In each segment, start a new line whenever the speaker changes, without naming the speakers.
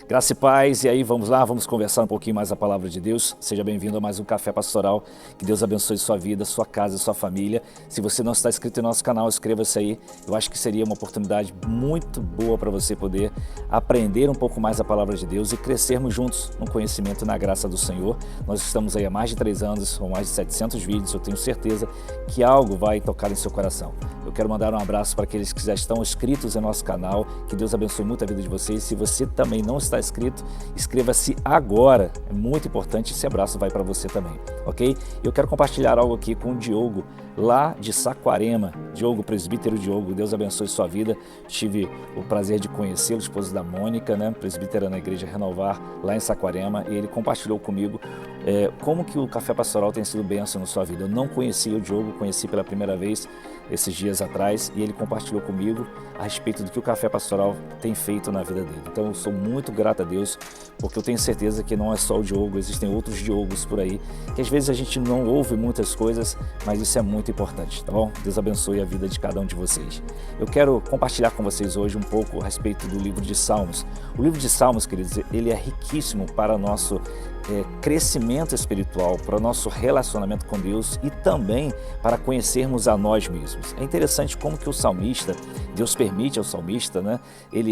Graça e paz, e aí vamos lá, vamos conversar um pouquinho mais a palavra de Deus. Seja bem-vindo a mais um Café Pastoral. Que Deus abençoe sua vida, sua casa, sua família. Se você não está inscrito em nosso canal, inscreva-se aí. Eu acho que seria uma oportunidade muito boa para você poder aprender um pouco mais a palavra de Deus e crescermos juntos no conhecimento e na graça do Senhor. Nós estamos aí há mais de 3 anos, com mais de 700 vídeos. Eu tenho certeza que algo vai tocar em seu coração. Eu quero mandar um abraço para aqueles que já estão inscritos em nosso canal. Que Deus abençoe muito a vida de vocês. Se você também não está inscrito, inscreva-se agora. É muito importante, esse abraço vai para você também, ok? Eu quero compartilhar algo aqui com o Diogo, lá de Saquarema. Diogo, presbítero Diogo, Deus abençoe sua vida. Tive o prazer de conhecê-lo, esposo da Mônica, né? Presbítera na Igreja Renovar, lá em Saquarema, e ele compartilhou comigo como que o Café Pastoral tem sido bênção na sua vida. Eu não conhecia o Diogo, conheci pela primeira vez esses dias atrás, e ele compartilhou comigo a respeito do que o Café Pastoral tem feito na vida dele. Então eu sou muito grato a Deus, porque eu tenho certeza que não é só o Diogo, existem outros Diogos por aí, que às vezes a gente não ouve muitas coisas, mas isso é muito importante, tá bom? Deus abençoe a vida de cada um de vocês. Eu quero compartilhar com vocês hoje um pouco a respeito do livro de Salmos. O livro de Salmos, queridos, ele é riquíssimo para o nosso crescimento espiritual, para o nosso relacionamento com Deus e também para conhecermos a nós mesmos. É interessante como que o salmista, Deus permite ao salmista, né,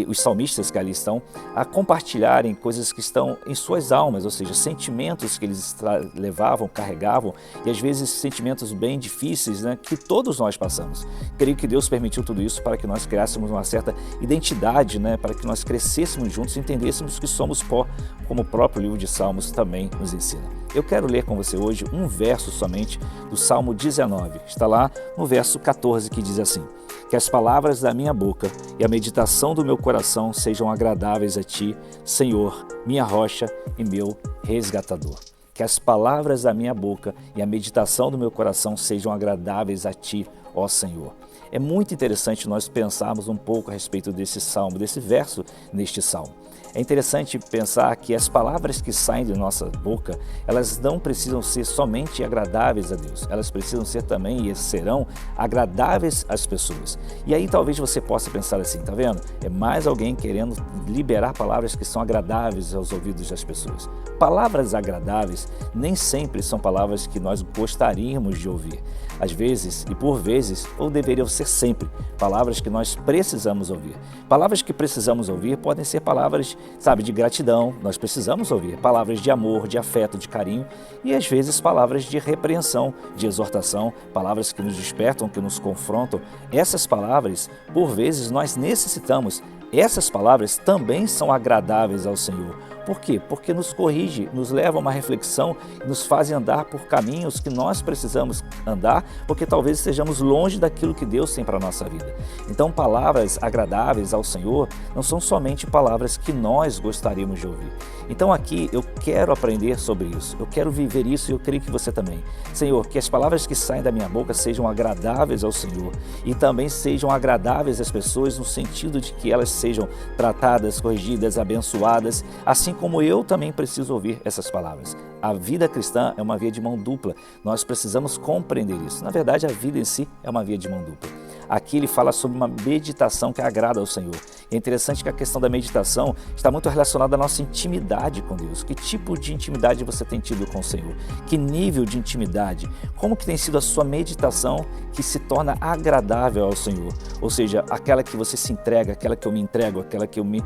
os salmistas que ali estão, a compartilharem coisas que estão em suas almas, ou seja, sentimentos que eles levavam, carregavam, e às vezes sentimentos bem difíceis, né, que todos nós passamos. Creio que Deus permitiu tudo isso para que nós criássemos uma certa identidade, né, para que nós crescêssemos juntos e entendêssemos que somos pó, como o próprio livro de Salmos também nos ensina. Eu quero ler com você hoje um verso somente do Salmo 19. Está lá no verso 14, que diz assim: que as palavras da minha boca e a meditação do meu coração sejam agradáveis a ti, Senhor, minha rocha e meu resgatador. Que as palavras da minha boca e a meditação do meu coração sejam agradáveis a ti, ó Senhor. É muito interessante nós pensarmos um pouco a respeito desse salmo, desse verso neste salmo. É interessante pensar que as palavras que saem de nossa boca, elas não precisam ser somente agradáveis a Deus, elas precisam ser também e serão agradáveis às pessoas. E aí talvez você possa pensar assim, tá vendo? É mais alguém querendo liberar palavras que são agradáveis aos ouvidos das pessoas. Palavras agradáveis nem sempre são palavras que nós gostaríamos de ouvir. Às vezes, e por vezes, ou deveriam ser sempre, palavras que nós precisamos ouvir. Palavras que precisamos ouvir podem ser palavras, sabe, de gratidão, nós precisamos ouvir. Palavras de amor, de afeto, de carinho e às vezes palavras de repreensão, de exortação, palavras que nos despertam, que nos confrontam. Essas palavras, por vezes, nós necessitamos. Essas palavras também são agradáveis ao Senhor. Por quê? Porque nos corrige, nos leva a uma reflexão, nos fazem andar por caminhos que nós precisamos andar, porque talvez estejamos longe daquilo que Deus tem para a nossa vida. Então, palavras agradáveis ao Senhor não são somente palavras que nós gostaríamos de ouvir. Então aqui eu quero aprender sobre isso, eu quero viver isso e eu creio que você também. Senhor, que as palavras que saem da minha boca sejam agradáveis ao Senhor e também sejam agradáveis às pessoas no sentido de que elas sejam tratadas, corrigidas, abençoadas, assim como eu também preciso ouvir essas palavras. A vida cristã é uma via de mão dupla, nós precisamos compreender isso. Na verdade, a vida em si é uma via de mão dupla. Aqui ele fala sobre uma meditação que agrada ao Senhor. É interessante que a questão da meditação está muito relacionada à nossa intimidade com Deus. Que tipo de intimidade você tem tido com o Senhor? Que nível de intimidade? Como que tem sido a sua meditação que se torna agradável ao Senhor? Ou seja, aquela que você se entrega, aquela que eu me entrego, aquela que eu me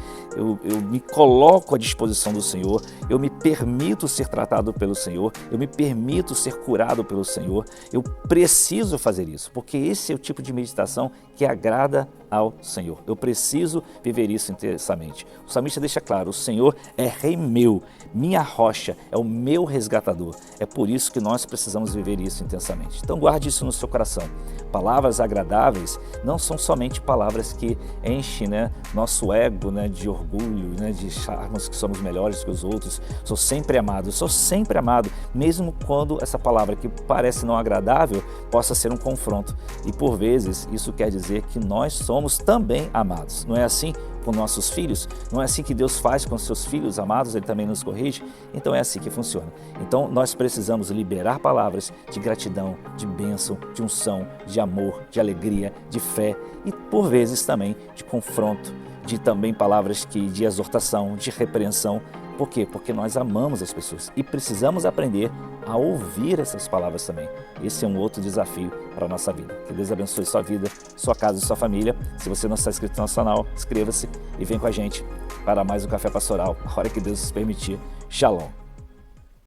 coloco à disposição do Senhor, eu me permito ser tratado pelo Senhor, eu me permito ser curado pelo Senhor, eu preciso fazer isso, porque esse é o tipo de meditação que agrada ao Senhor. Eu preciso viver isso intensamente. O salmista deixa claro, o Senhor é rei meu, minha rocha, é o meu resgatador. É por isso que nós precisamos viver isso intensamente. Então guarde isso no seu coração. Palavras agradáveis não são somente palavras que enchem, né, nosso ego, né, de orgulho, né, de acharmos que somos melhores que os outros. Sou sempre amado, mesmo quando essa palavra que parece não agradável possa ser um confronto. E por vezes isso quer dizer que nós somos também amados. Não é assim com nossos filhos? Não é assim que Deus faz com seus filhos amados? Ele também nos corrige? Então é assim que funciona. Então nós precisamos liberar palavras de gratidão, de bênção, de unção, de amor, de alegria, de fé e por vezes também de confronto, de também palavras de exortação, de repreensão. Por quê? Porque nós amamos as pessoas e precisamos aprender a ouvir essas palavras também. Esse é um outro desafio para a nossa vida. Que Deus abençoe sua vida, sua casa e sua família. Se você não está inscrito no nosso canal, inscreva-se e vem com a gente para mais um Café Pastoral, a hora que Deus nos permitir. Shalom.